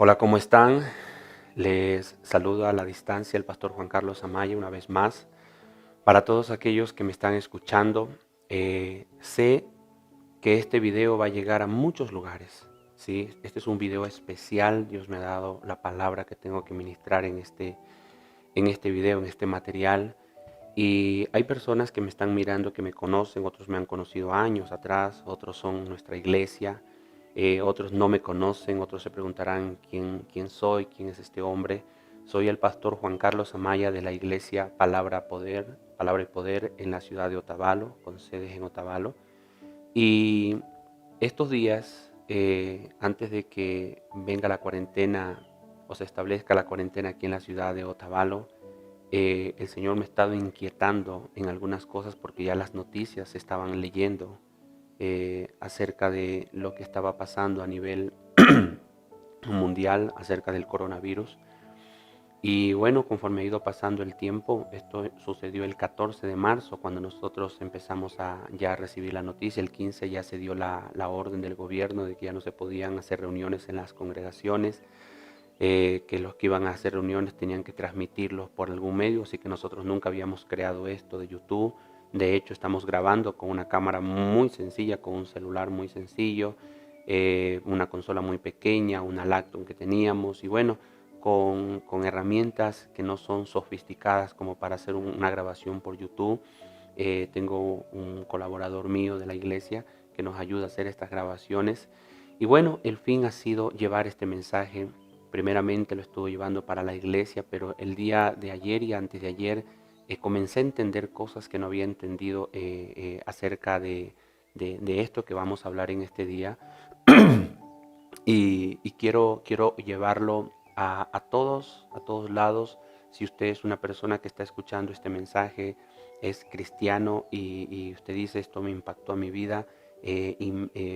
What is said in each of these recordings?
Hola, ¿cómo están? Les saludo a la distancia el pastor Juan Carlos Amaya una vez más. Para todos aquellos que me están escuchando, sé que este video va a llegar a muchos lugares. ¿Sí? Este es un video especial. Dios me ha dado la palabra que tengo que ministrar en este video, en este material. Y hay personas que me están mirando, que me conocen, otros me han conocido años atrás, otros son nuestra iglesia, otros no me conocen, otros se preguntarán quién soy, quién es este hombre. Soy el pastor Juan Carlos Amaya de la iglesia Palabra y Poder en la ciudad de Otavalo, con sedes en Otavalo. Y estos días, antes de que venga la cuarentena o se establezca la cuarentena aquí en la ciudad de Otavalo, el Señor me ha estado inquietando en algunas cosas porque ya las noticias se estaban leyendo acerca de lo que estaba pasando a nivel mundial, acerca del coronavirus. Y bueno, conforme ha ido pasando el tiempo, esto sucedió el 14 de marzo, cuando nosotros empezamos a ya recibir la noticia. El 15 ya se dio la orden del gobierno de que ya no se podían hacer reuniones en las congregaciones, que los que iban a hacer reuniones tenían que transmitirlos por algún medio, así que nosotros nunca habíamos creado esto de YouTube. De hecho, estamos grabando con una cámara muy sencilla, con un celular muy sencillo, una consola muy pequeña, una Lacton que teníamos y bueno, con herramientas que no son sofisticadas como para hacer una grabación por YouTube. Tengo un colaborador mío de la iglesia que nos ayuda a hacer estas grabaciones. Y bueno, el fin ha sido llevar este mensaje. Primeramente lo estuve llevando para la iglesia, pero el día de ayer y antes de ayer comencé a entender cosas que no había entendido acerca de esto que vamos a hablar en este día. Y quiero llevarlo a todos lados. Si usted es una persona que está escuchando este mensaje, es cristiano y usted dice esto me impactó a mi vida,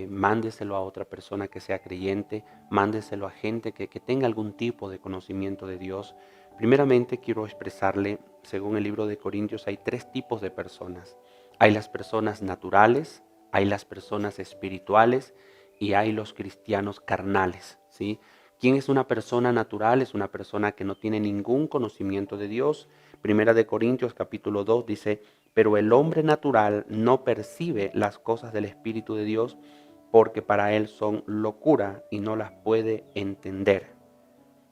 mándeselo a otra persona que sea creyente, mándeselo a gente que tenga algún tipo de conocimiento de Dios. Primeramente quiero expresarle, según el libro de Corintios, hay tres tipos de personas. Hay las personas naturales, hay las personas espirituales y hay los cristianos carnales, ¿sí? ¿Quién es una persona natural? Es una persona que no tiene ningún conocimiento de Dios. Primera de Corintios capítulo 2 dice, pero el hombre natural no percibe las cosas del Espíritu de Dios porque para él son locura y no las puede entender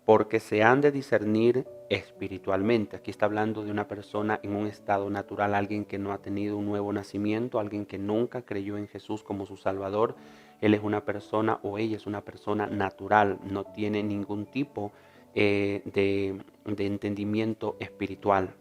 porque se han de discernir espiritualmente. Aquí está hablando de una persona en un estado natural, alguien que no ha tenido un nuevo nacimiento, alguien que nunca creyó en Jesús como su Salvador. Él es una persona o ella es una persona natural, no tiene ningún tipo de entendimiento espiritual.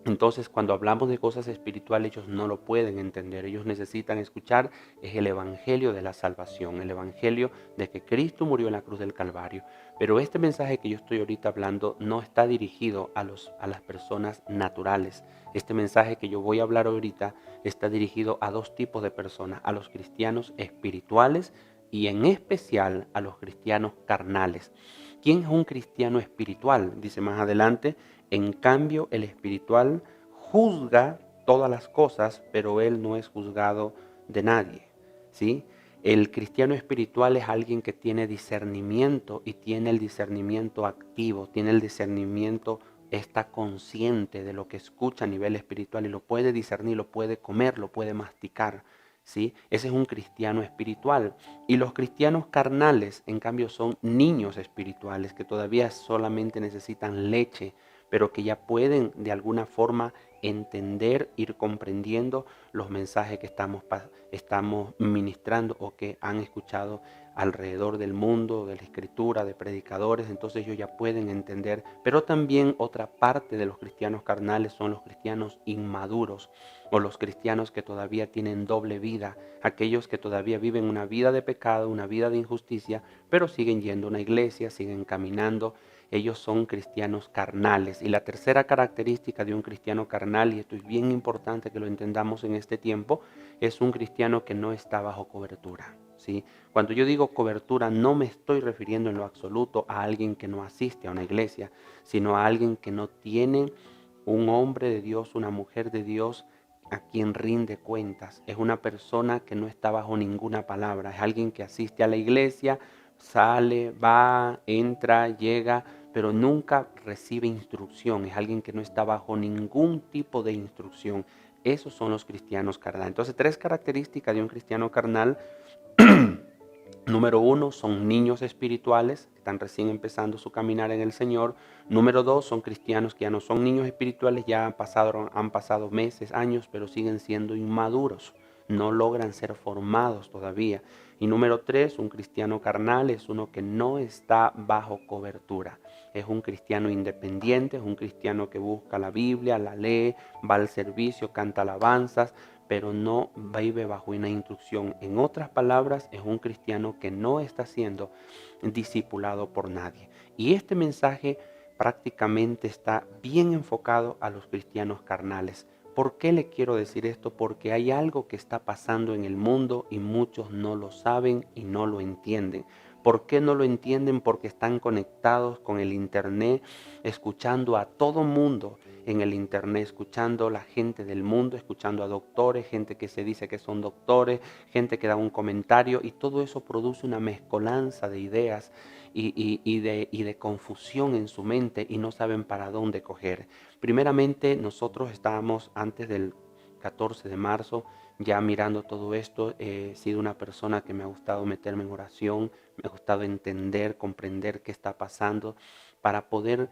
Entonces, cuando hablamos de cosas espirituales, ellos no lo pueden entender. Ellos necesitan escuchar es el evangelio de la salvación, el evangelio de que Cristo murió en la cruz del Calvario. Pero este mensaje que yo estoy ahorita hablando no está dirigido a las personas naturales. Este mensaje que yo voy a hablar ahorita está dirigido a dos tipos de personas, a los cristianos espirituales y en especial a los cristianos carnales. ¿Quién es un cristiano espiritual? Dice más adelante, en cambio el espiritual juzga todas las cosas, pero él no es juzgado de nadie, ¿sí? El cristiano espiritual es alguien que tiene discernimiento y tiene el discernimiento activo, tiene el discernimiento, está consciente de lo que escucha a nivel espiritual y lo puede discernir, lo puede comer, lo puede masticar, ¿sí? Ese es un cristiano espiritual. Y los cristianos carnales, en cambio, son niños espirituales que todavía solamente necesitan leche, pero que ya pueden de alguna forma entender, ir comprendiendo los mensajes que estamos ministrando o que han escuchado alrededor del mundo, de la escritura, de predicadores. Entonces ellos ya pueden entender. Pero también otra parte de los cristianos carnales son los cristianos inmaduros o los cristianos que todavía tienen doble vida, aquellos que todavía viven una vida de pecado, una vida de injusticia, pero siguen yendo a una iglesia, siguen caminando. Ellos son cristianos carnales. Y la tercera característica de un cristiano carnal, y esto es bien importante que lo entendamos en este tiempo, es un cristiano que no está bajo cobertura, ¿sí? Cuando yo digo cobertura, no me estoy refiriendo en lo absoluto a alguien que no asiste a una iglesia, sino a alguien que no tiene un hombre de Dios, una mujer de Dios a quien rinde cuentas. Es una persona que no está bajo ninguna palabra. Es alguien que asiste a la iglesia, sale, va, entra, llega, pero nunca recibe instrucción. Es alguien que no está bajo ningún tipo de instrucción. Esos son los cristianos carnales. Entonces, 3 características de un cristiano carnal. Número 1, son niños espirituales, que están recién empezando su caminar en el Señor. Número 2, son cristianos que ya no son niños espirituales, ya han pasado meses, años, pero siguen siendo inmaduros. No logran ser formados todavía. Y número 3, un cristiano carnal es uno que no está bajo cobertura. Es un cristiano independiente, es un cristiano que busca la Biblia, la lee, va al servicio, canta alabanzas, pero no vive bajo una instrucción. En otras palabras, es un cristiano que no está siendo discipulado por nadie. Y este mensaje prácticamente está bien enfocado a los cristianos carnales. ¿Por qué le quiero decir esto? Porque hay algo que está pasando en el mundo y muchos no lo saben y no lo entienden. ¿Por qué no lo entienden? Porque están conectados con el internet, escuchando a todo mundo en el internet, escuchando a la gente del mundo, escuchando a doctores, gente que se dice que son doctores, gente que da un comentario, y todo eso produce una mezcolanza de ideas y de confusión en su mente, y no saben para dónde coger. Primeramente, nosotros estábamos antes del 14 de marzo ya mirando todo esto. He sido una persona que me ha gustado meterme en oración, me ha gustado entender, comprender qué está pasando para poder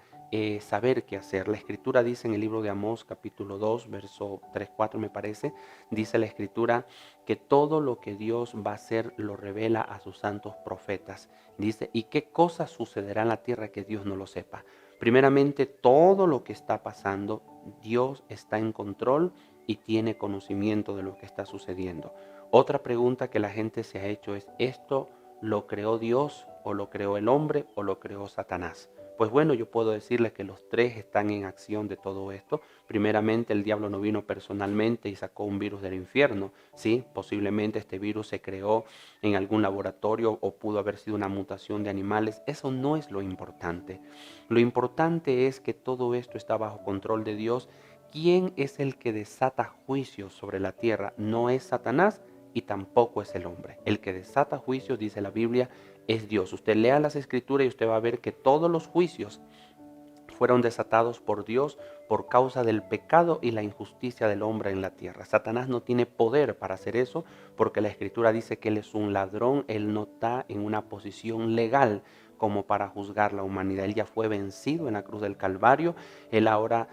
saber qué hacer. La escritura dice en el libro de Amós capítulo 2, verso 3, 4 me parece, dice la escritura que todo lo que Dios va a hacer lo revela a sus santos profetas. Dice, ¿y qué cosas sucederá en la tierra que Dios no lo sepa? Primeramente, todo lo que está pasando, Dios está en control y tiene conocimiento de lo que está sucediendo. Otra pregunta que la gente se ha hecho es, ¿esto lo creó Dios o lo creó el hombre o lo creó Satanás? Pues bueno, yo puedo decirles que los tres están en acción de todo esto. Primeramente, el diablo no vino personalmente y sacó un virus del infierno. Sí, posiblemente este virus se creó en algún laboratorio o pudo haber sido una mutación de animales. Eso no es lo importante. Lo importante es que todo esto está bajo control de Dios. ¿Quién es el que desata juicios sobre la tierra? No es Satanás y tampoco es el hombre. El que desata juicios, dice la Biblia, es Dios. Usted lea las escrituras y usted va a ver que todos los juicios fueron desatados por Dios por causa del pecado y la injusticia del hombre en la tierra. Satanás no tiene poder para hacer eso porque la escritura dice que él es un ladrón, él no está en una posición legal como para juzgar la humanidad. Él ya fue vencido en la cruz del Calvario, él ahora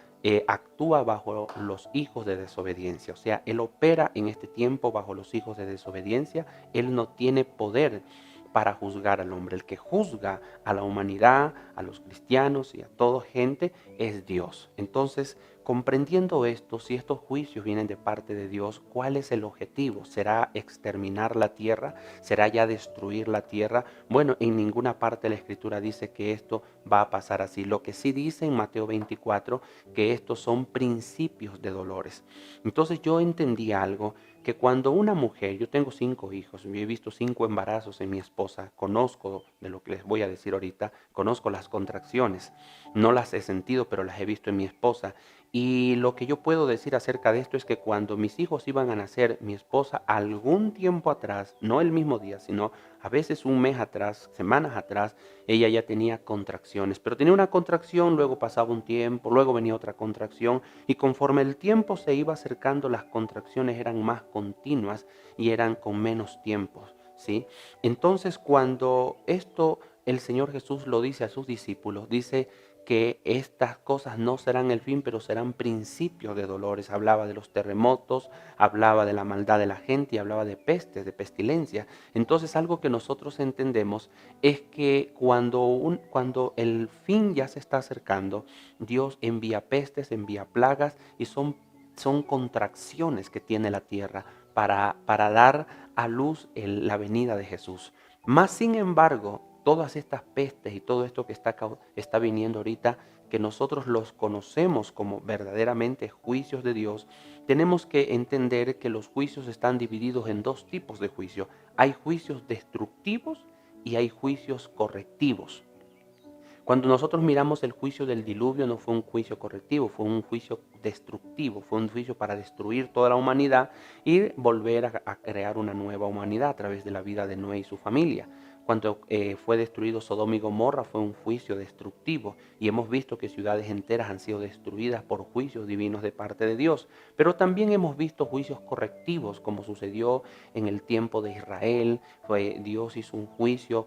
actúa bajo los hijos de desobediencia, o sea, él opera en este tiempo bajo los hijos de desobediencia, él no tiene poder para juzgar al hombre. El que juzga a la humanidad, a los cristianos y a toda gente es Dios. Entonces, comprendiendo esto, si estos juicios vienen de parte de Dios, ¿cuál es el objetivo? ¿Será exterminar la tierra? ¿Será ya destruir la tierra? Bueno, en ninguna parte de la Escritura dice que esto va a pasar así. Lo que sí dice en Mateo 24, que estos son principios de dolores. Entonces yo entendí algo, que cuando una mujer, yo tengo 5 hijos, yo he visto 5 embarazos en mi esposa, conozco de lo que les voy a decir ahorita, conozco las contracciones, no las he sentido, pero las he visto en mi esposa. Y lo que yo puedo decir acerca de esto es que cuando mis hijos iban a nacer, mi esposa algún tiempo atrás, no el mismo día, sino a veces un mes atrás, semanas atrás, ella ya tenía contracciones, pero tenía una contracción, luego pasaba un tiempo, luego venía otra contracción, y conforme el tiempo se iba acercando, las contracciones eran más continuas y eran con menos tiempos, ¿sí? Entonces, cuando esto el Señor Jesús lo dice a sus discípulos, dice que estas cosas no serán el fin, pero serán principios de dolores. Hablaba de los terremotos, hablaba de la maldad de la gente y hablaba de pestes, de pestilencia. Entonces, algo que nosotros entendemos es que cuando el fin ya se está acercando, Dios envía pestes, envía plagas, y son contracciones que tiene la tierra para dar a luz la venida de Jesús. Más sin embargo, todas estas pestes y todo esto que está viniendo ahorita, que nosotros los conocemos como verdaderamente juicios de Dios, tenemos que entender que los juicios están divididos en 2 tipos de juicios. Hay juicios destructivos y hay juicios correctivos. Cuando nosotros miramos el juicio del diluvio, no fue un juicio correctivo, fue un juicio destructivo, fue un juicio para destruir toda la humanidad y volver a crear una nueva humanidad a través de la vida de Noé y su familia. Cuando fue destruido Sodoma y Gomorra fue un juicio destructivo y hemos visto que ciudades enteras han sido destruidas por juicios divinos de parte de Dios. Pero también hemos visto juicios correctivos como sucedió en el tiempo de Israel. Dios hizo un juicio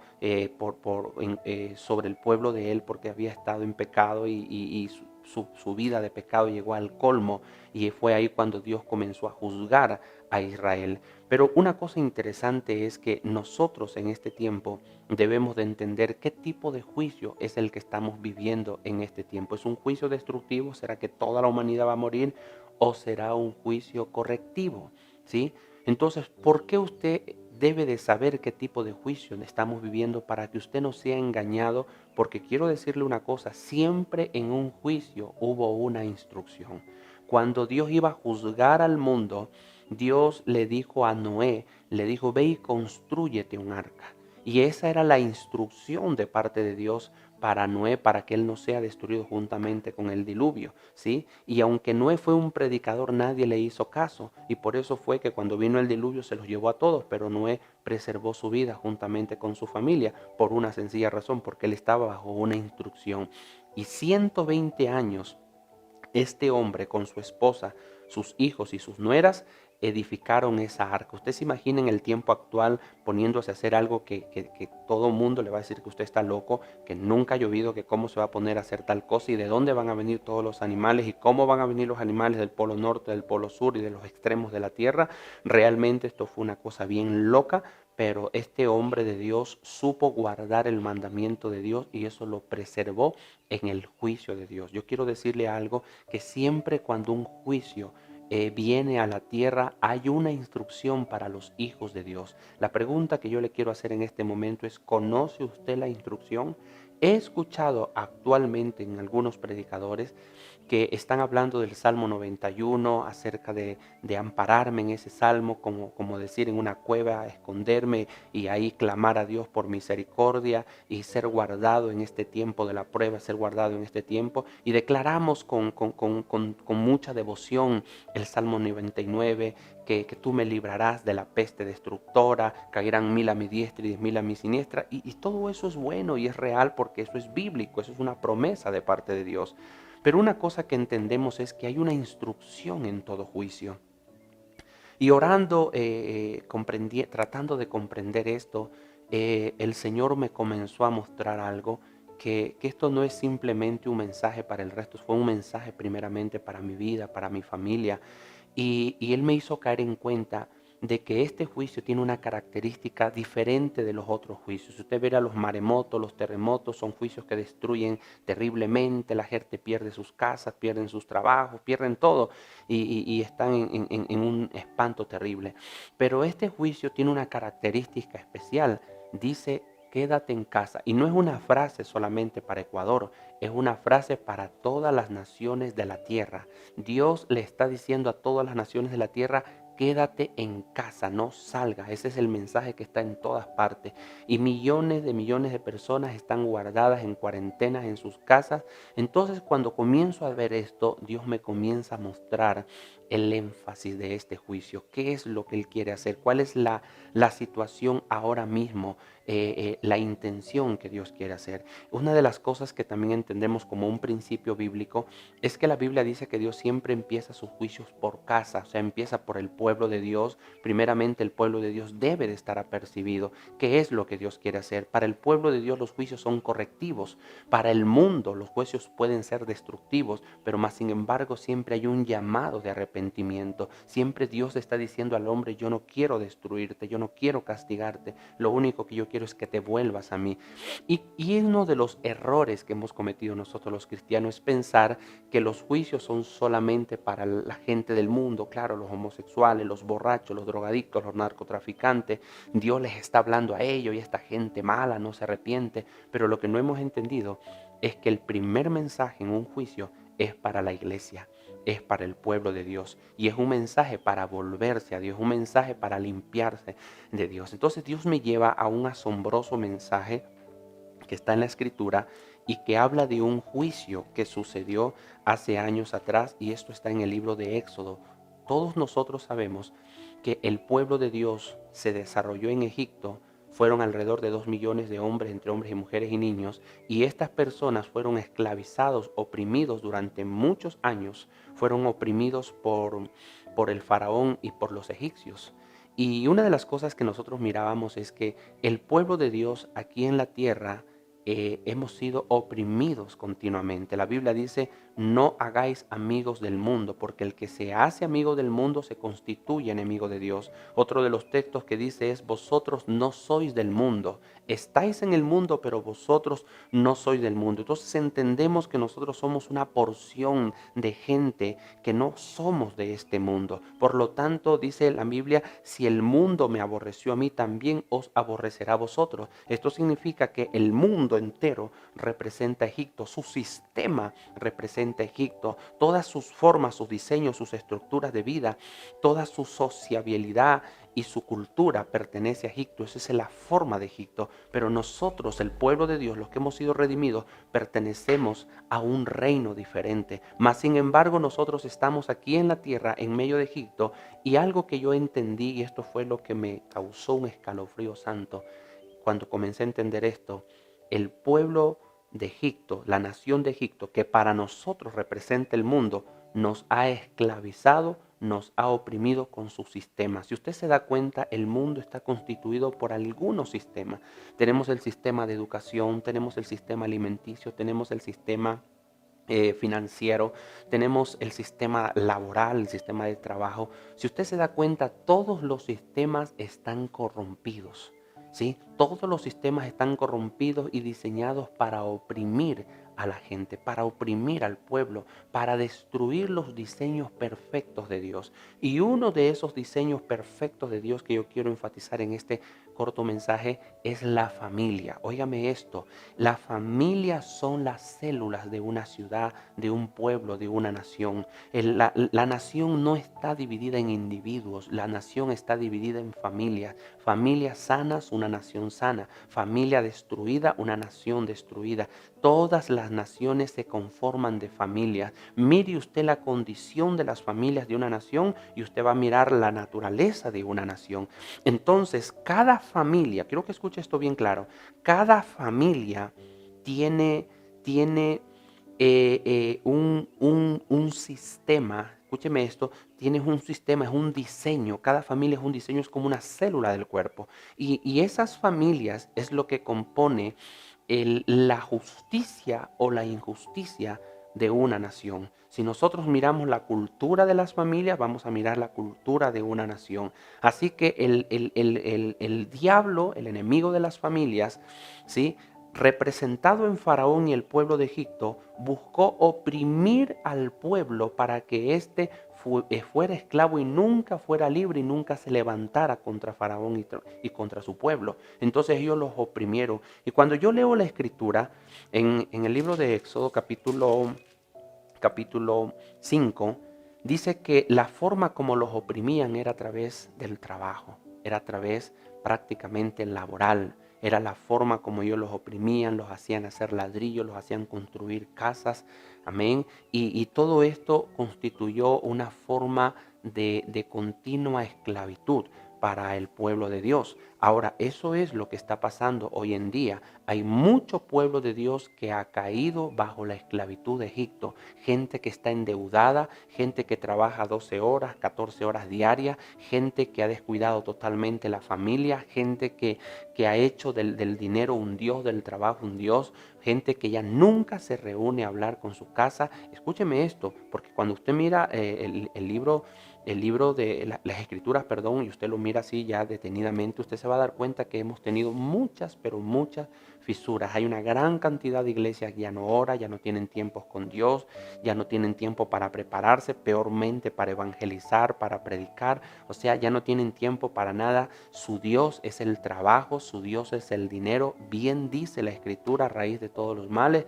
sobre el pueblo de él porque había estado en pecado y su vida de pecado llegó al colmo y fue ahí cuando Dios comenzó a juzgar a Israel. Pero una cosa interesante es que nosotros en este tiempo debemos de entender qué tipo de juicio es el que estamos viviendo en este tiempo. ¿Es un juicio destructivo? ¿Será que toda la humanidad va a morir? ¿O será un juicio correctivo? ¿Sí? Entonces, ¿por qué usted debe de saber qué tipo de juicio estamos viviendo para que usted no sea engañado? Porque quiero decirle una cosa, siempre en un juicio hubo una instrucción. Cuando Dios iba a juzgar al mundo, Dios le dijo a Noé, le dijo, ve y constrúyete un arca. Y esa era la instrucción de parte de Dios para Noé, para que él no sea destruido juntamente con el diluvio, ¿sí? Y aunque Noé fue un predicador, nadie le hizo caso. Y por eso fue que cuando vino el diluvio se los llevó a todos, pero Noé preservó su vida juntamente con su familia por una sencilla razón, porque él estaba bajo una instrucción. Y 120 años este hombre con su esposa, sus hijos y sus nueras edificaron esa arca. Usted se imagina en el tiempo actual poniéndose a hacer algo que todo mundo le va a decir que usted está loco, que nunca ha llovido, que cómo se va a poner a hacer tal cosa y de dónde van a venir todos los animales y cómo van a venir los animales del polo norte, del polo sur y de los extremos de la tierra. Realmente esto fue una cosa bien loca, pero este hombre de Dios supo guardar el mandamiento de Dios y eso lo preservó en el juicio de Dios. Yo quiero decirle algo, que siempre cuando un juicio viene a la tierra, hay una instrucción para los hijos de Dios. La pregunta que yo le quiero hacer en este momento es, ¿conoce usted la instrucción? He escuchado actualmente en algunos predicadores que están hablando del Salmo 91 acerca de ampararme en ese salmo, como decir en una cueva, esconderme y ahí clamar a Dios por misericordia y ser guardado en este tiempo de la prueba, ser guardado en este tiempo. Y declaramos con mucha devoción el Salmo 99, que tú me librarás de la peste destructora, caerán 1000 a mi diestra y 10.000 a mi siniestra. Y todo eso es bueno y es real porque eso es bíblico, eso es una promesa de parte de Dios. Pero una cosa que entendemos es que hay una instrucción en todo juicio. Y orando, tratando de comprender esto, el Señor me comenzó a mostrar algo, que esto no es simplemente un mensaje para el resto, fue un mensaje primeramente para mi vida, para mi familia. Y Él me hizo caer en cuenta de que este juicio tiene una característica diferente de los otros juicios. Si usted verá los maremotos, los terremotos, son juicios que destruyen terriblemente, la gente pierde sus casas, pierden sus trabajos, pierden todo y están en un espanto terrible. Pero este juicio tiene una característica especial, dice, quédate en casa. Y no es una frase solamente para Ecuador, es una frase para todas las naciones de la tierra. Dios le está diciendo a todas las naciones de la tierra, quédate en casa, no salga. Ese es el mensaje que está en todas partes. Y millones de personas están guardadas en cuarentenas en sus casas. Entonces, cuando comienzo a ver esto, Dios me comienza a mostrar el énfasis de este juicio. ¿Qué es lo que Él quiere hacer? ¿Cuál es la situación ahora mismo? La intención que Dios quiere hacer. Una de las cosas que también entendemos como un principio bíblico es que la Biblia dice que Dios siempre empieza sus juicios por casa, o sea, empieza por el pueblo de Dios. Primeramente el pueblo de Dios debe de estar apercibido. ¿Qué es lo que Dios quiere hacer? Para el pueblo de Dios los juicios son correctivos. Para el mundo los juicios pueden ser destructivos, pero más sin embargo siempre hay un llamado de arrepentimiento. Siempre Dios está diciendo al hombre, yo no quiero destruirte, yo no quiero castigarte, lo único que yo quiero es que te vuelvas a mí. Y uno de los errores que hemos cometido nosotros los cristianos es pensar que los juicios son solamente para la gente del mundo, claro, los homosexuales, los borrachos, los drogadictos, los narcotraficantes. Dios les está hablando a ellos y esta gente mala no se arrepiente, pero lo que no hemos entendido es que el primer mensaje en un juicio es para la iglesia, es para el pueblo de Dios y es un mensaje para volverse a Dios, un mensaje para limpiarse de Dios. Entonces Dios me lleva a un asombroso mensaje que está en la Escritura y que habla de un juicio que sucedió hace años atrás, y esto está en el libro de Éxodo. Todos nosotros sabemos que el pueblo de Dios se desarrolló en Egipto fueron alrededor de 2 millones de hombres, entre hombres y mujeres y niños, y estas personas fueron esclavizados, oprimidos durante muchos años, fueron oprimidos por el faraón y por los egipcios. Y una de las cosas que nosotros mirábamos es que el pueblo de Dios aquí en la tierra hemos sido oprimidos continuamente. La Biblia dice, no hagáis amigos del mundo, porque el que se hace amigo del mundo se constituye enemigo de Dios. Otro de los textos que dice es, vosotros no sois del mundo, estáis en el mundo, pero vosotros no sois del mundo. Entonces entendemos que nosotros somos una porción de gente que no somos de este mundo. Por lo tanto, dice la Biblia, si el mundo me aborreció a mí, también os aborrecerá a vosotros. Esto significa que el mundo entero representa a Egipto, su sistema representa a Egipto, todas sus formas, sus diseños, sus estructuras de vida, toda su sociabilidad y su cultura pertenece a Egipto. Esa es la forma de Egipto. Pero nosotros, el pueblo de Dios, los que hemos sido redimidos, pertenecemos a un reino diferente. Mas sin embargo, nosotros estamos aquí en la tierra, en medio de Egipto, y algo que yo entendí, y esto fue lo que me causó un escalofrío santo, cuando comencé a entender esto, el pueblo de Egipto, la nación de Egipto, que para nosotros representa el mundo, nos ha esclavizado, nos ha oprimido con su sistema. Si usted se da cuenta, el mundo está constituido por algunos sistemas. Tenemos el sistema de educación, tenemos el sistema alimenticio, tenemos el sistema financiero, tenemos el sistema laboral, el sistema de trabajo. Si usted se da cuenta, todos los sistemas están corrompidos. ¿Sí? Todos los sistemas están corrompidos y diseñados para oprimir a la gente, para oprimir al pueblo, para destruir los diseños perfectos de Dios. Y uno de esos diseños perfectos de Dios que yo quiero enfatizar en este corto mensaje es la familia. Óigame esto, la familia son las células de una ciudad, de un pueblo, de una nación. La nación no está dividida en individuos, la nación está dividida en familias. Familias sanas, una nación sana. Familia destruida, una nación destruida. Todas las naciones se conforman de familias. Mire usted la condición de las familias de una nación y usted va a mirar la naturaleza de una nación. Entonces, cada familia, quiero que escuche esto bien claro, cada familia tiene un sistema. Escúcheme esto, tienes un sistema, es un diseño, cada familia es un diseño, es como una célula del cuerpo. Y esas familias es lo que compone la justicia o la injusticia de una nación. Si nosotros miramos la cultura de las familias, vamos a mirar la cultura de una nación. Así que el diablo, el enemigo de las familias, ¿sí?, representado en Faraón y el pueblo de Egipto, buscó oprimir al pueblo para que éste fuera esclavo y nunca fuera libre y nunca se levantara contra Faraón y contra su pueblo. Entonces ellos los oprimieron. Y cuando yo leo la escritura en el libro de Éxodo capítulo 5, dice que la forma como los oprimían era a través del trabajo, era a través prácticamente laboral. Era la forma como ellos los oprimían, los hacían hacer ladrillos, los hacían construir casas. Amén. Y todo esto constituyó una forma de continua esclavitud para el pueblo de Dios. Ahora, eso es lo que está pasando hoy en día. Hay mucho pueblo de Dios que ha caído bajo la esclavitud de Egipto. Gente que está endeudada, gente que trabaja 12 horas, 14 horas diarias, gente que ha descuidado totalmente la familia, gente que ha hecho del dinero un Dios, del trabajo un Dios, gente que ya nunca se reúne a hablar con su casa. Escúcheme esto, porque cuando usted mira el libro de las escrituras, perdón, y usted lo mira así ya detenidamente, usted se va a dar cuenta que hemos tenido muchas, pero muchas fisuras. Hay una gran cantidad de iglesias que ya no oran, ya no tienen tiempos con Dios, ya no tienen tiempo para prepararse, peormente para evangelizar, para predicar. O sea, ya no tienen tiempo para nada. Su Dios es el trabajo, su Dios es el dinero. Bien dice la escritura, a raíz de todos los males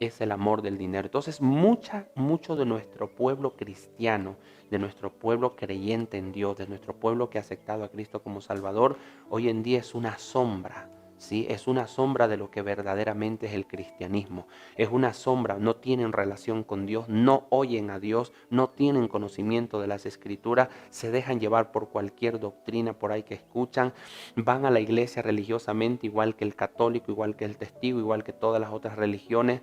es el amor del dinero. Entonces, mucho de nuestro pueblo cristiano, de nuestro pueblo creyente en Dios, de nuestro pueblo que ha aceptado a Cristo como Salvador, hoy en día es una sombra, ¿sí? Es una sombra de lo que verdaderamente es el cristianismo. Es una sombra, no tienen relación con Dios, no oyen a Dios, no tienen conocimiento de las Escrituras, se dejan llevar por cualquier doctrina por ahí que escuchan, van a la iglesia religiosamente igual que el católico, igual que el testigo, igual que todas las otras religiones,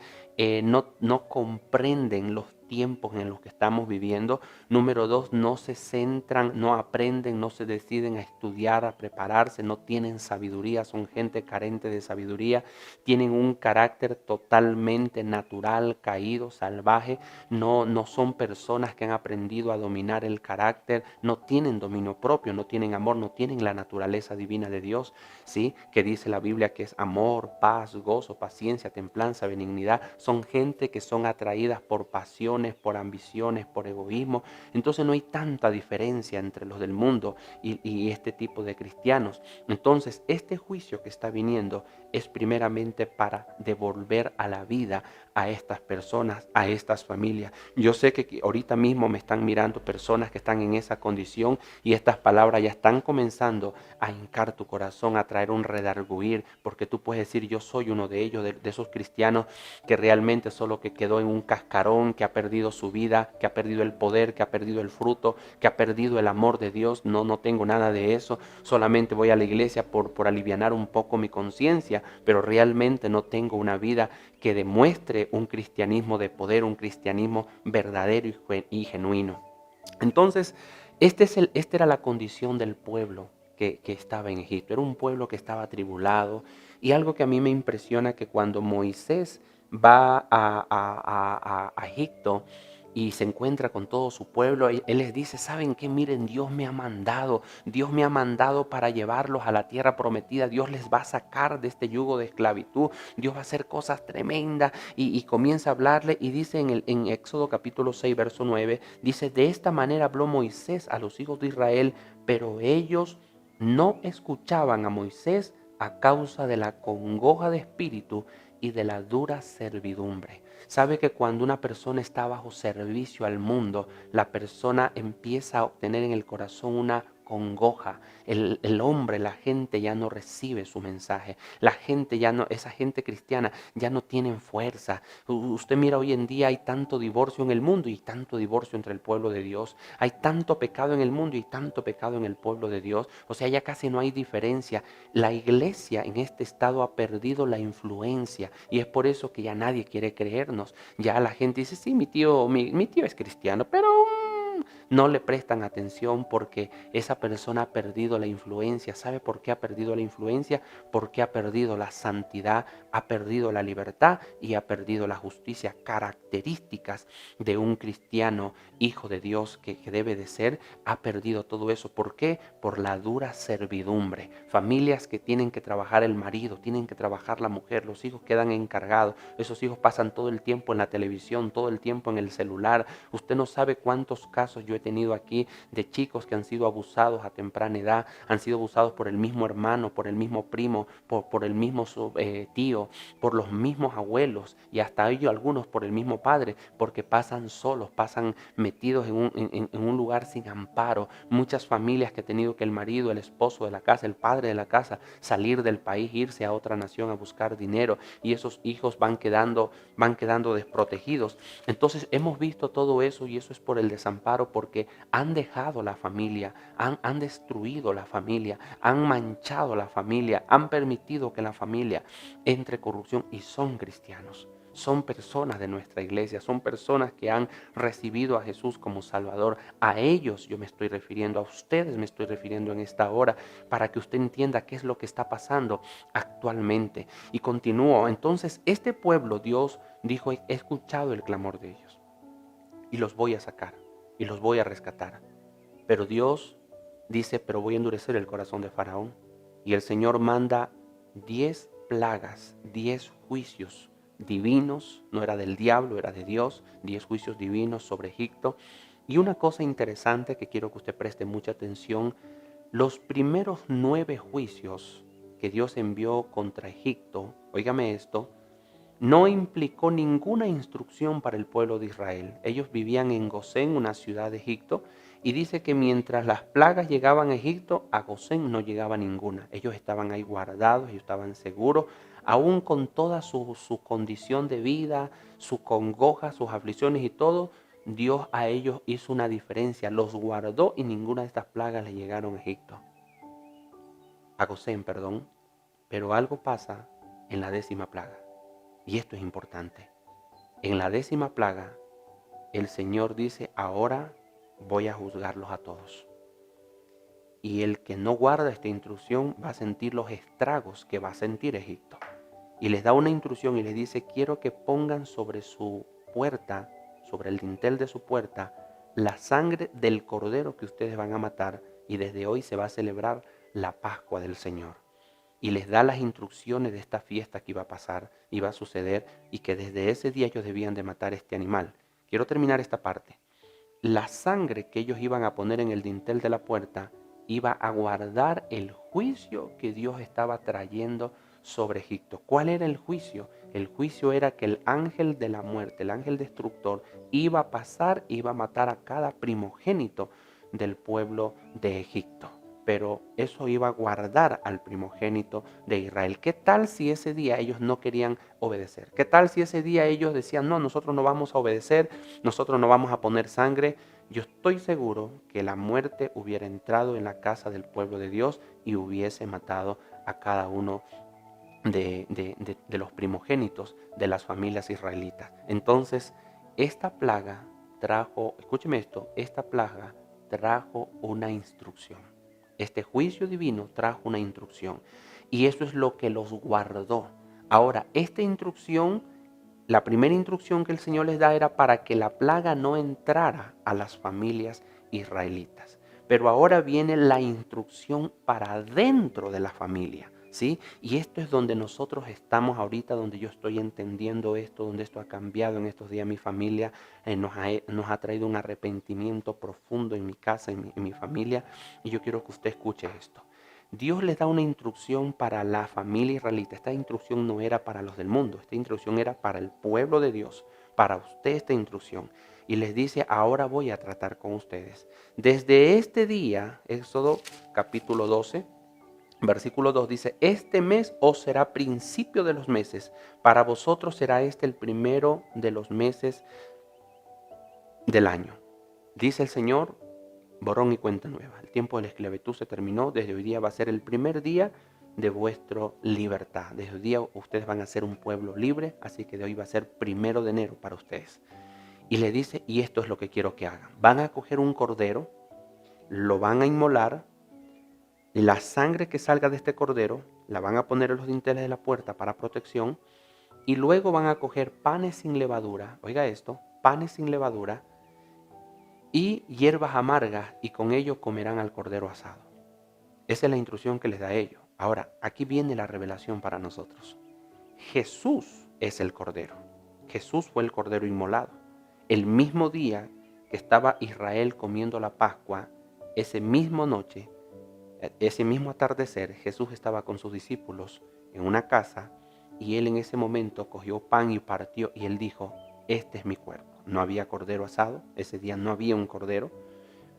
no comprenden los tiempos en los que estamos viviendo. Número dos, no se centran, no aprenden, no se deciden a estudiar, a prepararse, no tienen sabiduría, son gente carente de sabiduría, tienen un carácter totalmente natural, caído, salvaje, no son personas que han aprendido a dominar el carácter, no tienen dominio propio, no tienen amor, no tienen la naturaleza divina de Dios, ¿sí? Que dice la Biblia que es amor, paz, gozo, paciencia, templanza, benignidad. Son gente que son atraídas por pasiones, por ambiciones, por egoísmo. Entonces no hay tanta diferencia entre los del mundo y este tipo de cristianos. Entonces este juicio que está viniendo es primeramente para devolver a la vida a estas personas, a estas familias. Yo sé que ahorita mismo me están mirando personas que están en esa condición y estas palabras ya están comenzando a hincar tu corazón, a traer un redarguir, porque tú puedes decir, yo soy uno de ellos, de esos cristianos que realmente solo que quedó en un cascarón, que ha perdido su vida, que ha perdido el poder, que ha perdido el fruto, que ha perdido el amor de Dios. No tengo nada de eso, solamente voy a la iglesia por alivianar un poco mi conciencia, pero realmente no tengo una vida que demuestre un cristianismo de poder, un cristianismo verdadero y genuino. Entonces, esta era la condición del pueblo que estaba en Egipto. Era un pueblo que estaba atribulado. Y algo que a mí me impresiona que cuando Moisés va a Egipto y se encuentra con todo su pueblo, él les dice, ¿saben qué? Miren, Dios me ha mandado para llevarlos a la tierra prometida, Dios les va a sacar de este yugo de esclavitud, Dios va a hacer cosas tremendas y comienza a hablarle y dice en Éxodo capítulo 6, verso 9, dice, de esta manera habló Moisés a los hijos de Israel, pero ellos no escuchaban a Moisés a causa de la congoja de espíritu y de la dura servidumbre. Sabe que cuando una persona está bajo servicio al mundo, la persona empieza a obtener en el corazón una congoja. El hombre, la gente ya no recibe su mensaje. La gente ya no, esa gente cristiana ya no tienen fuerza. Usted mira hoy en día hay tanto divorcio en el mundo y tanto divorcio entre el pueblo de Dios. Hay tanto pecado en el mundo y tanto pecado en el pueblo de Dios. O sea, ya casi no hay diferencia. La iglesia en este estado ha perdido la influencia y es por eso que ya nadie quiere creernos. Ya la gente dice, sí, mi tío es cristiano, pero no le prestan atención porque esa persona ha perdido la influencia. ¿Sabe por qué ha perdido la influencia? Porque ha perdido la santidad, ha perdido la libertad y ha perdido la justicia. Características de un cristiano, hijo de Dios que debe de ser, ha perdido todo eso. ¿Por qué? Por la dura servidumbre. Familias que tienen que trabajar el marido, tienen que trabajar la mujer, los hijos quedan encargados. Esos hijos pasan todo el tiempo en la televisión, todo el tiempo en el celular. Usted no sabe cuántos casos yo he tenido aquí de chicos que han sido abusados a temprana edad, han sido abusados por el mismo hermano, por el mismo primo, por el mismo tío, por los mismos abuelos y hasta ellos algunos por el mismo padre, porque pasan solos, pasan metidos en un lugar sin amparo. Muchas familias que ha tenido que el marido, el esposo de la casa, el padre de la casa, salir del país, irse a otra nación a buscar dinero y esos hijos van quedando desprotegidos. Entonces hemos visto todo eso y eso es por el desamparo, porque han dejado la familia, han destruido la familia, han manchado la familia, han permitido que la familia entre corrupción y son cristianos. Son personas de nuestra iglesia, son personas que han recibido a Jesús como Salvador. A ellos yo me estoy refiriendo, a ustedes me estoy refiriendo en esta hora, para que usted entienda qué es lo que está pasando actualmente. Y continúo, entonces este pueblo, Dios dijo, he escuchado el clamor de ellos y los voy a sacar y los voy a rescatar. Pero Dios dice, pero voy a endurecer el corazón de Faraón. Y el Señor manda 10 plagas, 10 juicios divinos, no era del diablo, era de Dios, 10 juicios divinos sobre Egipto. Y una cosa interesante que quiero que usted preste mucha atención, los primeros 9 juicios que Dios envió contra Egipto, óigame esto, no implicó ninguna instrucción para el pueblo de Israel. Ellos vivían en Gosén, una ciudad de Egipto, y dice que mientras las plagas llegaban a Egipto, a Gosén no llegaba ninguna. Ellos estaban ahí guardados, ellos estaban seguros, aún con toda su condición de vida, su congoja, sus aflicciones y todo. Dios a ellos hizo una diferencia, los guardó y ninguna de estas plagas le llegaron a Egipto. A Gosén, perdón. Pero algo pasa en la 10ª plaga. Y esto es importante. En la 10ª plaga, el Señor dice, ahora voy a juzgarlos a todos. Y el que no guarda esta instrucción va a sentir los estragos que va a sentir Egipto. Y les da una instrucción y les dice, quiero que pongan sobre su puerta, sobre el dintel de su puerta, la sangre del cordero que ustedes van a matar. Y desde hoy se va a celebrar la Pascua del Señor. Y les da las instrucciones de esta fiesta que iba a pasar, iba a suceder, y que desde ese día ellos debían de matar este animal. Quiero terminar esta parte. La sangre que ellos iban a poner en el dintel de la puerta iba a guardar el juicio que Dios estaba trayendo sobre Egipto. ¿Cuál era el juicio? El juicio era que el ángel de la muerte, el ángel destructor, iba a pasar, iba a matar a cada primogénito del pueblo de Egipto. Pero eso iba a guardar al primogénito de Israel. ¿Qué tal si ese día ellos no querían obedecer? ¿Qué tal si ese día ellos decían, no, nosotros no vamos a obedecer, nosotros no vamos a poner sangre? Yo estoy seguro que la muerte hubiera entrado en la casa del pueblo de Dios y hubiese matado a cada uno de los primogénitos de las familias israelitas. Entonces, esta plaga trajo, escúcheme esto, esta plaga trajo una instrucción. Este juicio divino trajo una instrucción y eso es lo que los guardó. Ahora, esta instrucción, la primera instrucción que el Señor les da era para que la plaga no entrara a las familias israelitas. Pero ahora viene la instrucción para dentro de la familia, ¿sí? Y esto es donde nosotros estamos ahorita, donde yo estoy entendiendo esto, donde esto ha cambiado en estos días. Mi familia nos ha traído un arrepentimiento profundo en mi casa, en mi familia. Y yo quiero que usted escuche esto. Dios les da una instrucción para la familia israelita. Esta instrucción no era para los del mundo. Esta instrucción era para el pueblo de Dios. Para usted esta instrucción. Y les dice, ahora voy a tratar con ustedes. Desde este día, Éxodo capítulo 12, versículo 2 dice, este mes os será principio de los meses. Para vosotros será este el primero de los meses del año. Dice el Señor, borrón y cuenta nueva. El tiempo de la esclavitud se terminó. Desde hoy día va a ser el primer día de vuestra libertad. Desde hoy día ustedes van a ser un pueblo libre. Así que de hoy va a ser 1 de enero para ustedes. Y le dice, y esto es lo que quiero que hagan. Van a coger un cordero, lo van a inmolar. La sangre que salga de este cordero la van a poner en los dinteles de la puerta para protección. Y luego van a coger panes sin levadura. Oiga esto, panes sin levadura. Y hierbas amargas, y con ello comerán al cordero asado. Esa es la instrucción que les da a ellos. Ahora, aquí viene la revelación para nosotros. Jesús es el cordero. Jesús fue el cordero inmolado. El mismo día que estaba Israel comiendo la Pascua, ese mismo noche, ese mismo atardecer, Jesús estaba con sus discípulos en una casa y él en ese momento cogió pan y partió y él dijo, este es mi cuerpo. No había cordero asado, ese día no había un cordero.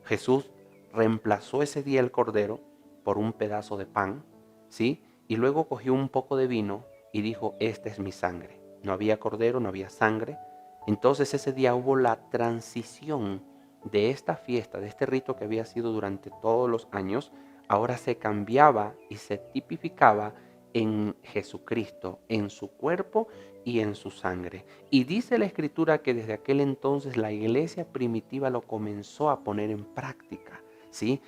Jesús reemplazó ese día el cordero por un pedazo de pan, ¿sí? Y luego cogió un poco de vino y dijo, esta es mi sangre. No había cordero, no había sangre. Entonces ese día hubo la transición de esta fiesta, de este rito que había sido durante todos los años, ahora se cambiaba y se tipificaba en Jesucristo, en su cuerpo y en su sangre. Y dice la Escritura que desde aquel entonces la iglesia primitiva lo comenzó a poner en práctica, ¿sí?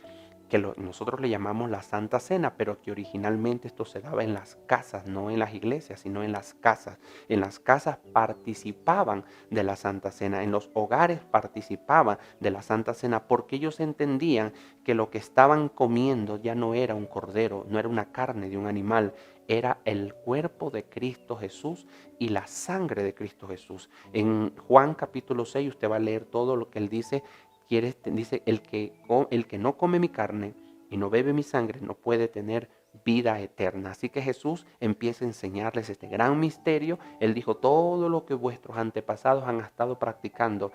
Que nosotros le llamamos la Santa Cena, pero que originalmente esto se daba en las casas, no en las iglesias, sino en las casas. En las casas participaban de la Santa Cena, en los hogares participaban de la Santa Cena, porque ellos entendían que lo que estaban comiendo ya no era un cordero, no era una carne de un animal, era el cuerpo de Cristo Jesús y la sangre de Cristo Jesús. En Juan capítulo 6 usted va a leer todo lo que él dice. Dice, el que no come mi carne y no bebe mi sangre no puede tener vida eterna. Así que Jesús empieza a enseñarles este gran misterio. Él dijo, todo lo que vuestros antepasados han estado practicando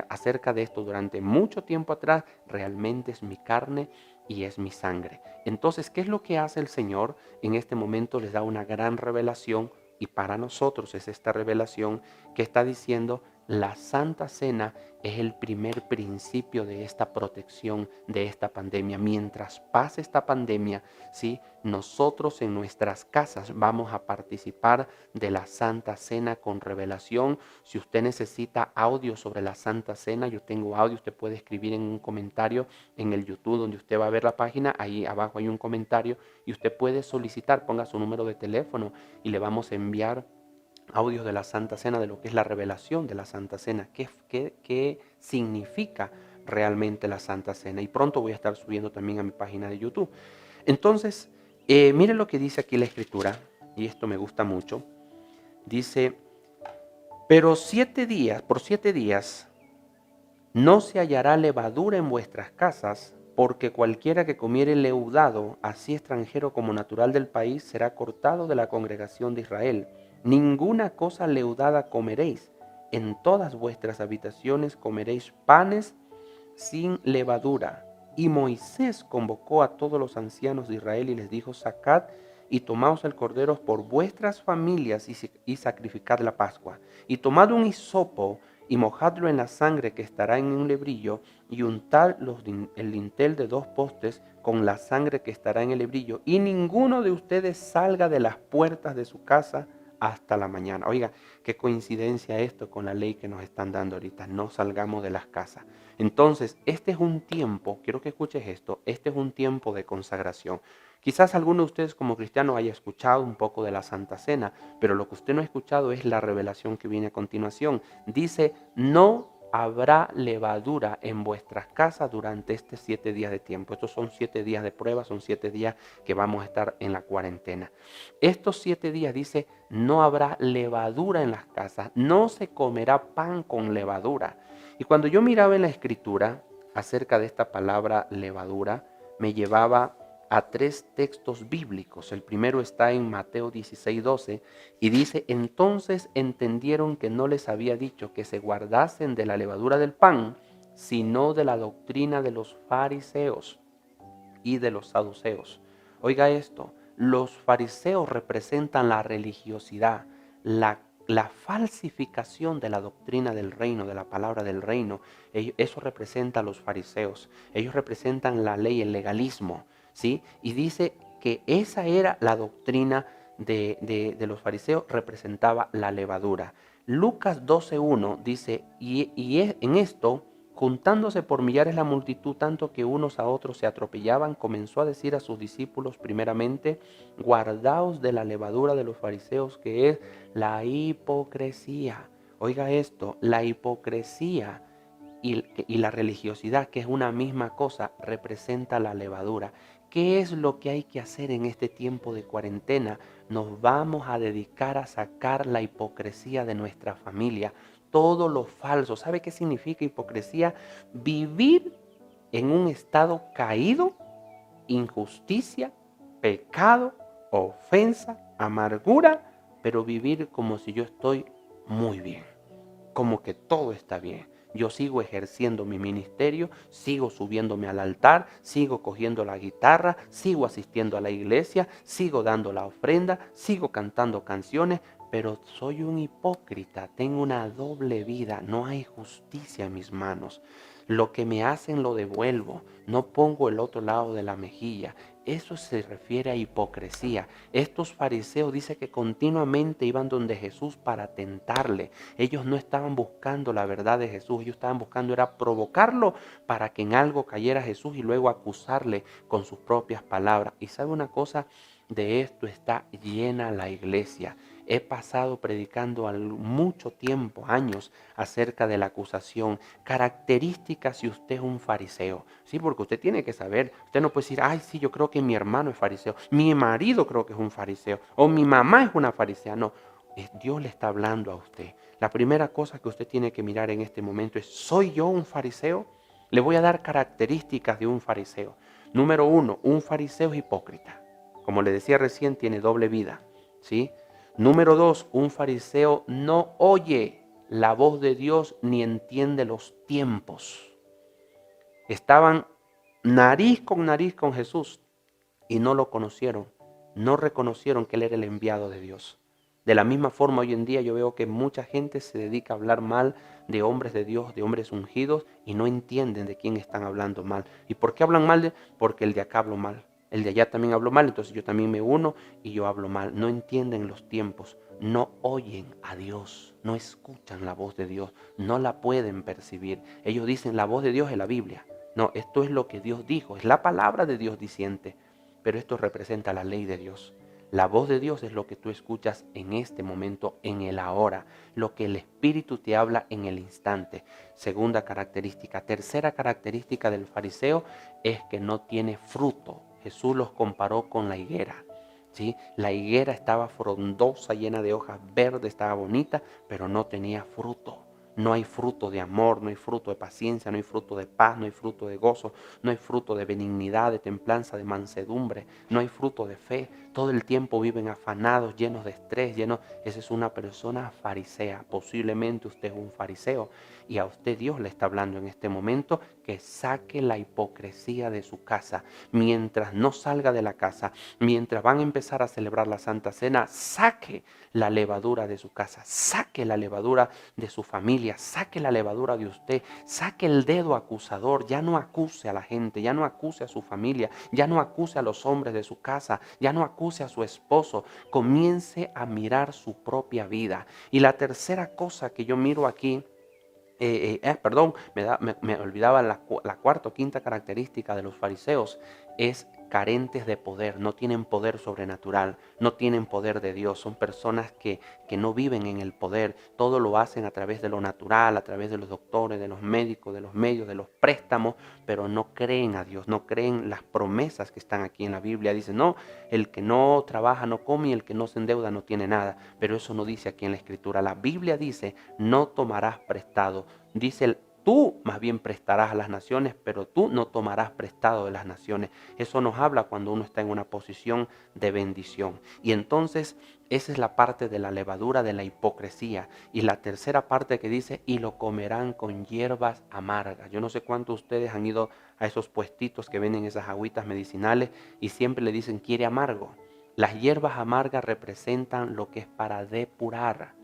acerca de esto durante mucho tiempo atrás, realmente es mi carne y es mi sangre. Entonces, ¿qué es lo que hace el Señor? En este momento les da una gran revelación, y para nosotros es esta revelación que está diciendo: la Santa Cena es el primer principio de esta protección de esta pandemia. Mientras pase esta pandemia, ¿sí?, nosotros en nuestras casas vamos a participar de la Santa Cena con revelación. Si usted necesita audio sobre la Santa Cena, yo tengo audio, usted puede escribir en un comentario en el YouTube donde usted va a ver la página, ahí abajo hay un comentario y usted puede solicitar, ponga su número de teléfono y le vamos a enviar audios de la Santa Cena, de lo que es la revelación de la Santa Cena, qué significa realmente la Santa Cena. Y pronto voy a estar subiendo también a mi página de YouTube. Entonces, miren lo que dice aquí la Escritura, y esto me gusta mucho. Dice, pero por 7 días no se hallará levadura en vuestras casas, porque cualquiera que comiere leudado, así extranjero como natural del país, será cortado de la congregación de Israel. Ninguna cosa leudada comeréis. En todas vuestras habitaciones comeréis panes sin levadura. Y Moisés convocó a todos los ancianos de Israel y les dijo: sacad y tomaos el cordero por vuestras familias y sacrificad la Pascua. Y tomad un hisopo y mojadlo en la sangre que estará en un lebrillo, y untad el dintel de 2 postes con la sangre que estará en el lebrillo, y ninguno de ustedes salga de las puertas de su casa hasta la mañana. Oiga, qué coincidencia esto con la ley que nos están dando ahorita: no salgamos de las casas. Entonces, este es un tiempo, quiero que escuches esto, este es un tiempo de consagración. Quizás alguno de ustedes como cristiano haya escuchado un poco de la Santa Cena, pero lo que usted no ha escuchado es la revelación que viene a continuación. Dice, no habrá levadura en vuestras casas durante estos 7 días de tiempo. Estos son 7 días de prueba, son 7 días que vamos a estar en la cuarentena. Estos 7 días dice, no habrá levadura en las casas, no se comerá pan con levadura. Y cuando yo miraba en la Escritura acerca de esta palabra levadura, me llevaba a 3 textos bíblicos. El primero está en Mateo 16:12 y dice, entonces entendieron que no les había dicho que se guardasen de la levadura del pan, sino de la doctrina de los fariseos y de los saduceos. Oiga esto, los fariseos representan la religiosidad, la falsificación de la doctrina del reino, de la palabra del reino. Eso representa a los fariseos. Ellos representan la ley, el legalismo, ¿sí? Y dice que esa era la doctrina de los fariseos, representaba la levadura. Lucas 12:1 dice, en esto, juntándose por millares la multitud, tanto que unos a otros se atropellaban, comenzó a decir a sus discípulos primeramente, guardaos de la levadura de los fariseos, que es la hipocresía. Oiga esto, la hipocresía y la religiosidad, que es una misma cosa, representa la levadura. ¿Qué es lo que hay que hacer en este tiempo de cuarentena? Nos vamos a dedicar a sacar la hipocresía de nuestra familia, todo lo falso. ¿Sabe qué significa hipocresía? Vivir en un estado caído, injusticia, pecado, ofensa, amargura, pero vivir como si yo estoy muy bien, como que todo está bien. Yo sigo ejerciendo mi ministerio, sigo subiéndome al altar, sigo cogiendo la guitarra, sigo asistiendo a la iglesia, sigo dando la ofrenda, sigo cantando canciones, pero soy un hipócrita, tengo una doble vida, no hay justicia en mis manos. Lo que me hacen lo devuelvo, no pongo el otro lado de la mejilla. Eso se refiere a hipocresía. Estos fariseos dice que continuamente iban donde Jesús para tentarle. Ellos no estaban buscando la verdad de Jesús, ellos estaban buscando era provocarlo para que en algo cayera Jesús y luego acusarle con sus propias palabras. Y sabe una cosa, de esto está llena la iglesia. He pasado predicando mucho tiempo, años, acerca de la acusación. Características si usted es un fariseo. Sí, porque usted tiene que saber. Usted no puede decir, ay, sí, yo creo que mi hermano es fariseo. Mi marido creo que es un fariseo. O mi mamá es una farisea. No, Dios le está hablando a usted. La primera cosa que usted tiene que mirar en este momento es, ¿soy yo un fariseo? Le voy a dar características de un fariseo. Número 1, un fariseo es hipócrita. Como le decía recién, tiene doble vida, ¿sí? Número 2, un fariseo no oye la voz de Dios ni entiende los tiempos. Estaban nariz con Jesús y no lo conocieron, no reconocieron que Él era el enviado de Dios. De la misma forma, hoy en día yo veo que mucha gente se dedica a hablar mal de hombres de Dios, de hombres ungidos, y no entienden de quién están hablando mal. ¿Y por qué hablan mal? Porque el de acá habló mal, el de allá también habló mal, entonces yo también me uno y yo hablo mal. No entienden los tiempos, no oyen a Dios, no escuchan la voz de Dios, no la pueden percibir. Ellos dicen la voz de Dios es la Biblia. No, esto es lo que Dios dijo, es la palabra de Dios diciente, pero esto representa la ley de Dios. La voz de Dios es lo que tú escuchas en este momento, en el ahora, lo que el Espíritu te habla en el instante. Segunda característica. Tercera característica del fariseo es que no tiene fruto. Jesús los comparó con la higuera, ¿sí? La higuera estaba frondosa, llena de hojas verdes, estaba bonita, pero no tenía fruto. No hay fruto de amor, no hay fruto de paciencia, no hay fruto de paz, no hay fruto de gozo, no hay fruto de benignidad, de templanza, de mansedumbre, no hay fruto de fe. Todo el tiempo viven afanados, llenos de estrés, llenos. Esa es una persona farisea. Posiblemente usted es un fariseo y a usted Dios le está hablando en este momento que saque la hipocresía de su casa. Mientras no salga de la casa, mientras van a empezar a celebrar la Santa Cena, saque la levadura de su casa, saque la levadura de su familia, saque la levadura de usted, saque el dedo acusador, ya no acuse a la gente, ya no acuse a su familia, ya no acuse a los hombres de su casa, ya no acuse a su esposo, comience a mirar su propia vida. Y la tercera cosa que yo miro aquí, perdón, me olvidaba la cuarta o quinta característica de los fariseos es carentes de poder, no tienen poder sobrenatural, no tienen poder de Dios, son personas que no viven en el poder, todo lo hacen a través de lo natural, a través de los doctores, de los médicos, de los medios, de los préstamos, pero no creen a Dios, no creen las promesas que están aquí en la Biblia. Dicen, no, el que no trabaja no come y el que no se endeuda no tiene nada, pero eso no dice aquí en la Escritura. La Biblia dice, no tomarás prestado. Dice, tú más bien prestarás a las naciones, pero tú no tomarás prestado de las naciones. Eso nos habla cuando uno está en una posición de bendición. Y entonces esa es la parte de la levadura de la hipocresía. Y la tercera parte que dice, y lo comerán con hierbas amargas. Yo no sé cuántos de ustedes han ido a esos puestitos que venden esas agüitas medicinales y siempre le dicen, quiere amargo. Las hierbas amargas representan lo que es para depurar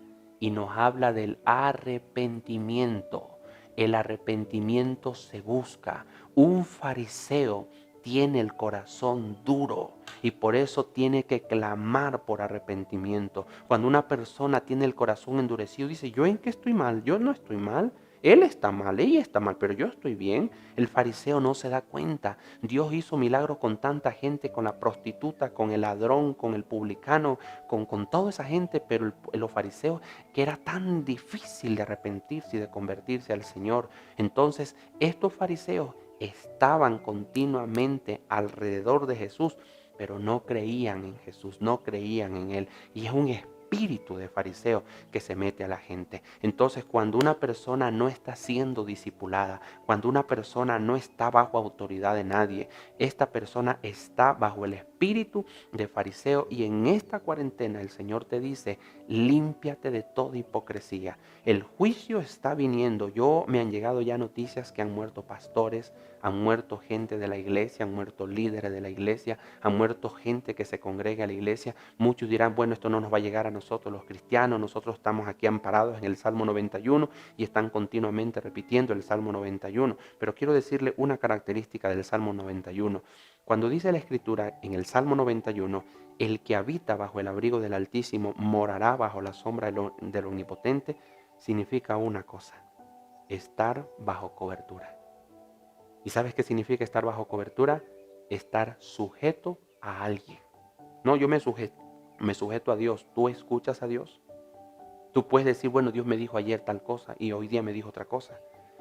y nos habla del arrepentimiento. El arrepentimiento se busca. Un fariseo tiene el corazón duro y por eso tiene que clamar por arrepentimiento. Cuando una persona tiene el corazón endurecido, dice, ¿yo en qué estoy mal? Yo no estoy mal. Él está mal, ella está mal, pero yo estoy bien. El fariseo no se da cuenta. Dios hizo milagros con tanta gente, con la prostituta, con el ladrón, con el publicano, con toda esa gente, pero los fariseos, que era tan difícil de arrepentirse y de convertirse al Señor. Entonces, estos fariseos estaban continuamente alrededor de Jesús, pero no creían en Jesús, no creían en Él. Y es un espíritu de fariseo que se mete a la gente. Entonces, cuando una persona no está siendo discipulada, cuando una persona no está bajo autoridad de nadie, esta persona está bajo el espíritu de fariseo. Y en esta cuarentena el Señor te dice, límpiate de toda hipocresía. El juicio está viniendo. Me han llegado ya noticias que han muerto pastores, han muerto gente de la iglesia, han muerto líderes de la iglesia, han muerto gente que se congrega a la iglesia. Muchos dirán, bueno, esto no nos va a llegar a nosotros los cristianos, nosotros estamos aquí amparados en el Salmo 91 y están continuamente repitiendo el Salmo 91. Pero quiero decirle una característica del Salmo 91. Cuando dice la Escritura en el Salmo 91, el que habita bajo el abrigo del Altísimo morará bajo la sombra del Omnipotente, significa una cosa, estar bajo cobertura. ¿Y sabes qué significa estar bajo cobertura? Estar sujeto a alguien. No, yo me sujeto a Dios. ¿Tú escuchas a Dios? Tú puedes decir, bueno, Dios me dijo ayer tal cosa y hoy día me dijo otra cosa.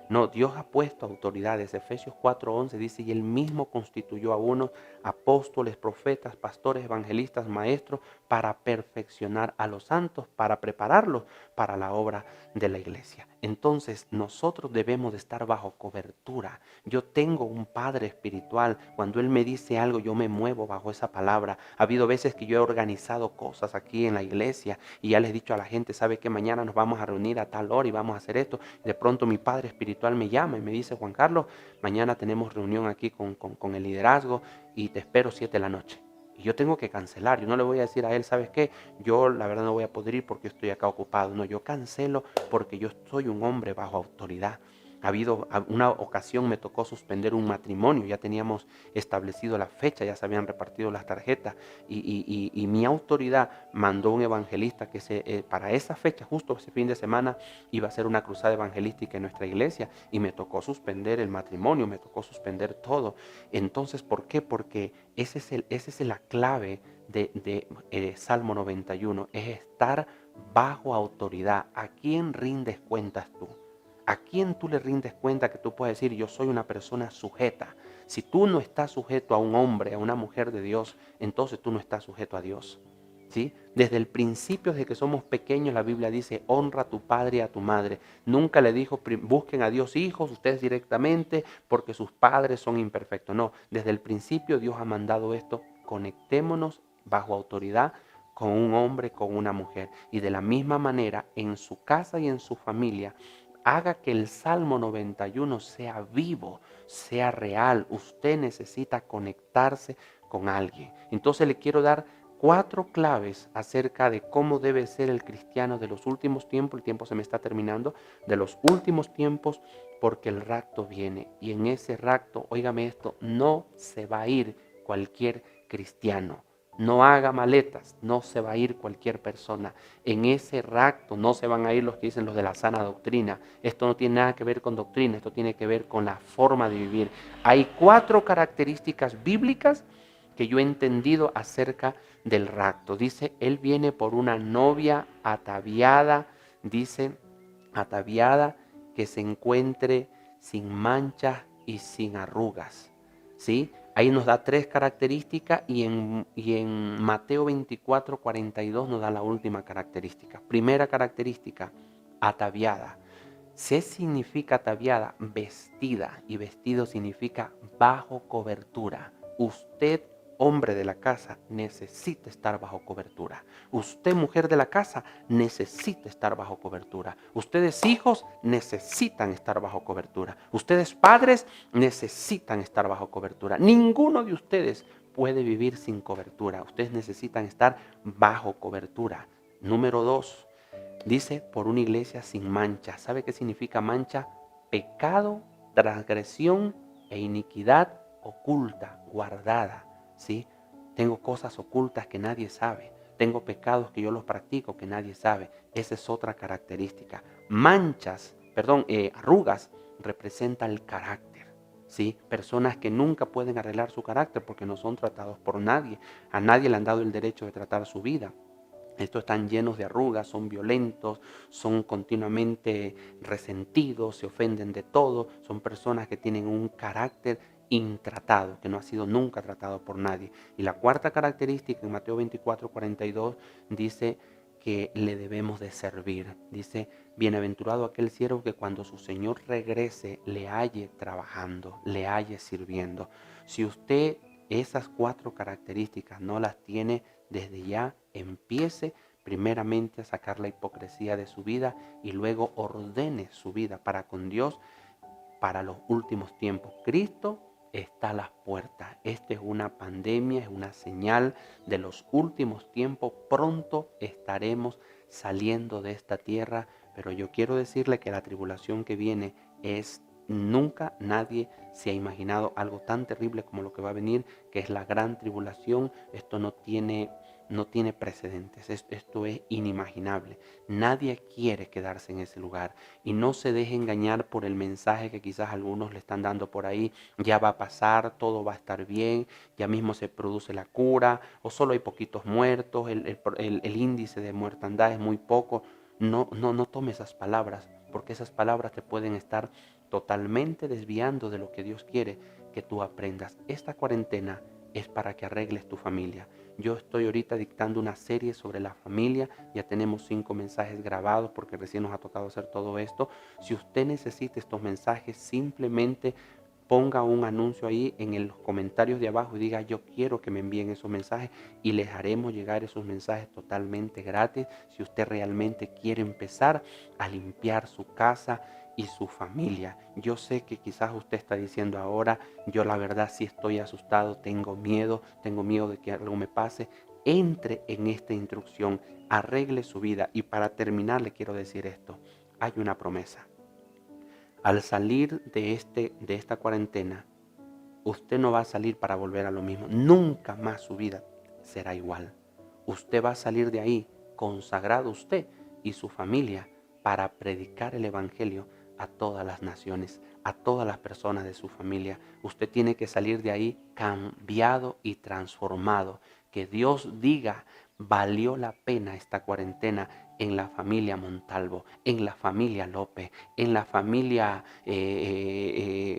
No, Dios ha puesto autoridades. Efesios 4:11 dice, y Él mismo constituyó a unos apóstoles, profetas, pastores, evangelistas, maestros, para perfeccionar a los santos, para prepararlos para la obra de la iglesia. Entonces nosotros debemos de estar bajo cobertura. Yo tengo un padre espiritual. Cuando Él me dice algo, yo me muevo bajo esa palabra. Ha habido veces que yo he organizado cosas aquí en la iglesia y ya les he dicho a la gente, sabe que mañana nos vamos a reunir a tal hora y vamos a hacer esto. De pronto mi padre espiritual me llama y me dice, Juan Carlos, mañana tenemos reunión aquí con el liderazgo y te espero 7 de la noche. Y yo tengo que cancelar, yo no le voy a decir a él, ¿sabes qué? Yo la verdad no voy a poder ir porque estoy acá ocupado. No, yo cancelo porque yo soy un hombre bajo autoridad. Ha habido una ocasión me tocó suspender un matrimonio, ya teníamos establecido la fecha, ya se habían repartido las tarjetas y mi autoridad mandó un evangelista que para esa fecha, justo ese fin de semana, iba a ser una cruzada evangelística en nuestra iglesia y me tocó suspender el matrimonio, me tocó suspender todo. Entonces, ¿por qué? Porque esa es la clave de Salmo 91, es estar bajo autoridad. ¿A quién rindes cuentas tú? ¿A quién tú le rindes cuenta que tú puedes decir, yo soy una persona sujeta? Si tú no estás sujeto a un hombre, a una mujer de Dios, entonces tú no estás sujeto a Dios. ¿Sí? Desde el principio, desde que somos pequeños, la Biblia dice, honra a tu padre y a tu madre. Nunca le dijo, busquen a Dios hijos, ustedes directamente, porque sus padres son imperfectos. No, desde el principio Dios ha mandado esto, conectémonos bajo autoridad con un hombre, con una mujer. Y de la misma manera, en su casa y en su familia, haga que el Salmo 91 sea vivo, sea real. Usted necesita conectarse con alguien. Entonces le quiero dar 4 claves acerca de cómo debe ser el cristiano de los últimos tiempos. El tiempo se me está terminando. De los últimos tiempos, porque el rapto viene. Y en ese rapto, óigame esto, no se va a ir cualquier cristiano. No haga maletas, no se va a ir cualquier persona. En ese rapto no se van a ir los que dicen los de la sana doctrina. Esto no tiene nada que ver con doctrina, esto tiene que ver con la forma de vivir. Hay 4 características bíblicas que yo he entendido acerca del rapto. Dice, Él viene por una novia ataviada, dice, ataviada que se encuentre sin manchas y sin arrugas. ¿Sí? Ahí nos da 3 características y en Mateo 24:42 nos da la última característica. Primera característica, ataviada. ¿Qué significa ataviada? Vestida, y vestido significa bajo cobertura. Usted, hombre de la casa, necesita estar bajo cobertura. Usted, mujer de la casa, necesita estar bajo cobertura. Ustedes, hijos, necesitan estar bajo cobertura. Ustedes, padres, necesitan estar bajo cobertura. Ninguno de ustedes puede vivir sin cobertura. Ustedes necesitan estar bajo cobertura. Número 2. Dice, por una iglesia sin mancha. ¿Sabe qué significa mancha? Pecado, transgresión e iniquidad oculta, guardada. ¿Sí? Tengo cosas ocultas que nadie sabe. Tengo pecados que yo los practico que nadie sabe. Esa es otra característica. Arrugas representan el carácter. ¿Sí? Personas que nunca pueden arreglar su carácter porque no son tratados por nadie. A nadie le han dado el derecho de tratar su vida. Estos están llenos de arrugas, son violentos, son continuamente resentidos, se ofenden de todo. Son personas que tienen un carácter intratado, que no ha sido nunca tratado por nadie. Y la 4ª característica en Mateo 24:42 dice que le debemos de servir. Dice, bienaventurado aquel siervo que cuando su Señor regrese le halle trabajando, le halle sirviendo. Si usted esas 4 características no las tiene, desde ya empiece primeramente a sacar la hipocresía de su vida y luego ordene su vida para con Dios para los últimos tiempos. Cristo está a las puertas. Esta es una pandemia, es una señal de los últimos tiempos. Pronto estaremos saliendo de esta tierra, pero yo quiero decirle que la tribulación que viene es nunca nadie se ha imaginado algo tan terrible como lo que va a venir, que es la gran tribulación. Esto no tiene precedentes, esto es inimaginable. Nadie quiere quedarse en ese lugar y no se deje engañar por el mensaje que quizás algunos le están dando por ahí, ya va a pasar, todo va a estar bien, ya mismo se produce la cura o solo hay poquitos muertos, el índice de mortandad es muy poco. No tome esas palabras, porque esas palabras te pueden estar totalmente desviando de lo que Dios quiere que tú aprendas. Esta cuarentena es para que arregles tu familia. Yo estoy ahorita dictando una serie sobre la familia. Ya tenemos 5 mensajes grabados porque recién nos ha tocado hacer todo esto. Si usted necesita estos mensajes, simplemente ponga un anuncio ahí en los comentarios de abajo y diga: yo quiero que me envíen esos mensajes, y les haremos llegar esos mensajes totalmente gratis si usted realmente quiere empezar a limpiar su casa y su familia. Yo sé que quizás usted está diciendo ahora: yo la verdad sí estoy asustado, tengo miedo de que algo me pase. Entre en esta instrucción, arregle su vida. Y para terminar le quiero decir esto: hay una promesa. Al salir de esta cuarentena, usted no va a salir para volver a lo mismo. Nunca más su vida será igual. Usted va a salir de ahí consagrado, usted y su familia, para predicar el evangelio a todas las naciones, a todas las personas de su familia. Usted tiene que salir de ahí cambiado y transformado. Que Dios diga: valió la pena esta cuarentena en la familia Montalvo, en la familia López, en la familia qué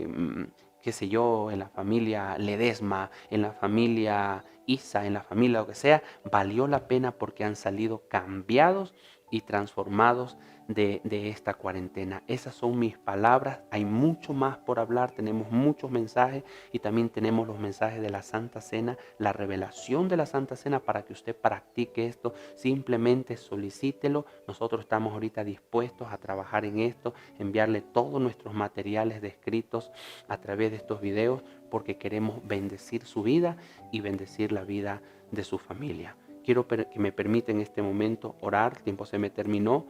sé yo, en la familia Ledesma, en la familia Isa, en la familia lo que sea. Valió la pena porque han salido cambiados y transformados de esta cuarentena. Esas son mis palabras. Hay mucho más por hablar, tenemos muchos mensajes, y también tenemos los mensajes de la Santa Cena, la revelación de la Santa Cena, para que usted practique esto. Simplemente solicítelo. Nosotros estamos ahorita dispuestos a trabajar en esto, enviarle todos nuestros materiales descritos a través de estos videos, porque queremos bendecir su vida y bendecir la vida de su familia. Quiero que me permita en este momento orar. El tiempo se me terminó.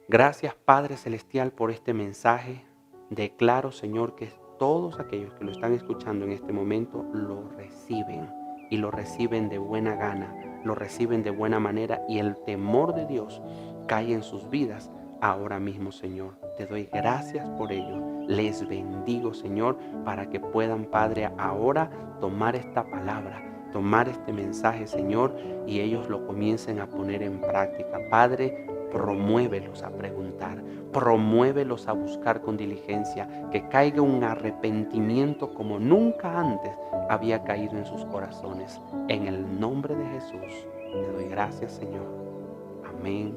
Gracias, Padre Celestial, por este mensaje. Declaro, Señor, que todos aquellos que lo están escuchando en este momento lo reciben, y lo reciben de buena gana, lo reciben de buena manera, y el temor de Dios cae en sus vidas ahora mismo, Señor. Te doy gracias por ello. Les bendigo, Señor, para que puedan, Padre, ahora tomar esta palabra, tomar este mensaje, Señor, y ellos lo comiencen a poner en práctica. Padre, promuévelos a preguntar, promuévelos a buscar con diligencia, que caiga un arrepentimiento como nunca antes había caído en sus corazones. En el nombre de Jesús, te doy gracias, Señor. Amén